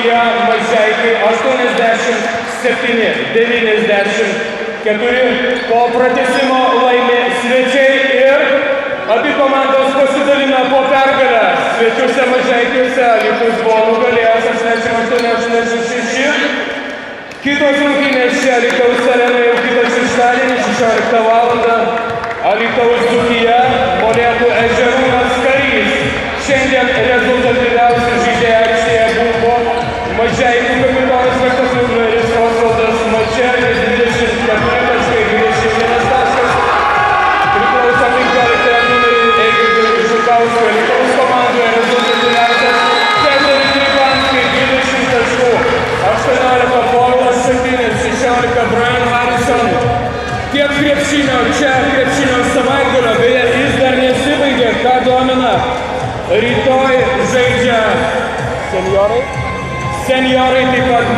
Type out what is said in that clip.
Dzūkija Mažeikiai 87-94. Po pratęsimo laimė svečiai ir abi komandos pasidalina po pergalę. Svečiuose Mažeikiuose Alytus buvo nugalėjęs 88-86. Kitos rungtynės čia Alytaus arenoje jau kitą šeštadienį 16 valandą. Alytaus Dzūkija, Molėtų Ežerūnas Karys. Šiandien rezultatyviausi žaidėjai aikštėje buvo Mažeikių kapitonas Lektas Liudleris Osvaldas Mačernis 24.21 taškas. Priklauso 15 numerį Eigirdiui Žukauskui. Alytaus komandoje rezultatyviausias Cezarį Krybanskai 20 taškų. 18 Povilas Šakinis, 16 Brian Harrison. Tiek krepšinio, čia krepšinio savaitgalio, beje, jis dar nesibaigė, ką domina. Rytoj žaidžia senjorai, taip pat